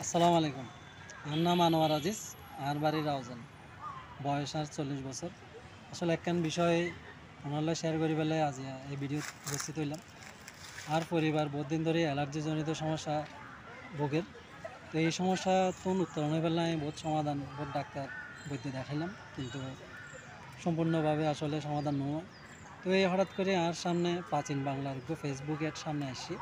আসসালামু আলাইকুম। আমার নাম আনোয়ার আজিজ। আর বাড়ি রাউজান। বয়স আর 40 বছর। আসলে একখান বিষয় আপনার শেয়ার করি পেলে আজ এই ভিডিও উপস্থিত হইলাম। আর পরিবার বহুদিন ধরে অ্যালার্জি জনিত সমস্যা ভোগের। তো এই সমস্যা উত্তরণ হয়ে পেলে আমি বহুত সমাধান বহুত ডাক্তার বৈদ্য দেখাইলাম, কিন্তু সম্পূর্ণভাবে আসলে সমাধান নয়। তো এই হঠাৎ করে আর সামনে প্রাচীন বাংলার ফেসবুক এর সামনে আসি।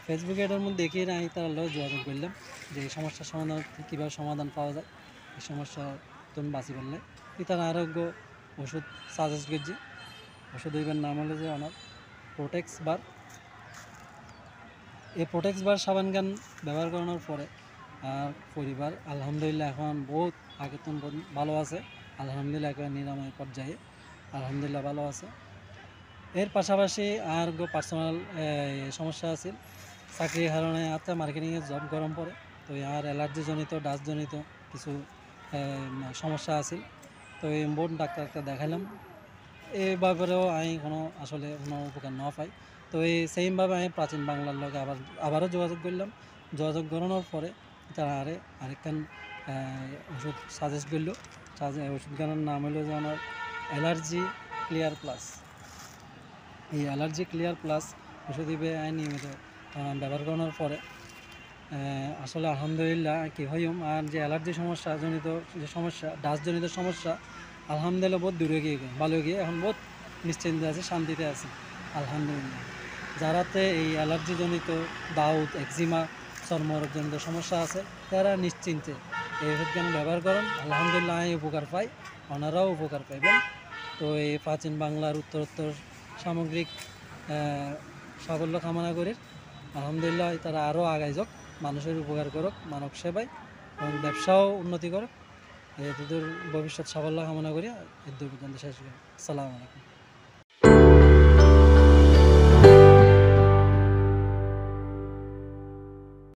ফেসবুকে এটার মধ্যে দেখি আমি তার লগে যোগাযোগ করলাম যে এই সমস্যার সমাধান কীভাবে সমাধান পাওয়া যায়, এই সমস্যা তুমি বাঁচি পারলে। তার আরোগ্য ওষুধ সাজেস্ট করছি। ওষুধ হইবার নাম হলো যে আমার প্রোটেক্স বার। এই প্রোটেক্স বার সাবান গান ব্যবহার করানোর পরে আর পরিবার আলহামদুলিল্লাহ এখন বহুত আগের তুন ভালো আছে। আলহামদুলিল্লাহ এখন নিরাময় পর্যায়ে আলহামদুলিল্লাহ ভালো আছে। এর পাশাপাশি আর পার্সোনাল সমস্যা আছে। চাকরির কারণে আচ্ছা মার্কেটিংয়ে জব গরম পড়ে, তো আর অ্যালার্জিজনিত ডাস্টজনিত কিছু সমস্যা আছে। তো এই বোন ডাক্তারকে দেখাইলাম। এই ব্যাপারেও আমি আসলে কোনো উপকার না পাই। তো এই সেমভাবে আমি প্রাচীন বাংলার লগে আবারও যোগাযোগ করলাম। যোগাযোগ করানোর পরে তারা আরেকখান ওষুধ সাজেস্ট করল। ওষুধখানার নাম হলো যে আমার অ্যালার্জি ক্লিয়ার প্লাস। এই অ্যালার্জি ক্লিয়ার প্লাস ওষুধ আমি নিয়মিত ব্যবহার করানোর পরে আসলে আলহামদুলিল্লাহ কি হইম। আর যে অ্যালার্জি সমস্যা জনিত যে সমস্যা ডাস্টজনিত সমস্যা আলহামদুলিল্লাহ বহুত দূরে গিয়ে ভালো গিয়ে এখন বহুত নিশ্চিন্তে আছে, শান্তিতে আছে আলহামদুলিল্লাহ। যারাতে এই অ্যালার্জিজনিত দাউদ একজিমা চর্মরোগজনিত সমস্যা আছে তারা নিশ্চিন্তে এই ওষুধ ব্যবহার করেন। আলহামদুলিল্লাহ আমি উপকার পাই, ওনারাও উপকার পাইবেন। তো এই প্রাচীন বাংলার উত্তরোত্তর সামগ্রিক সাফল্য কামনা করি। আলহামদুলিল্লাহ তারা আরও আগাই যাক, মানুষের উপকার করুক, মানব সেবায় এবং ব্যবসাও উন্নতি করুক। এদের ভবিষ্যৎ সাফল্য কামনা করি। এর পর্যন্ত শেষ করি। আসসালামু আলাইকুম।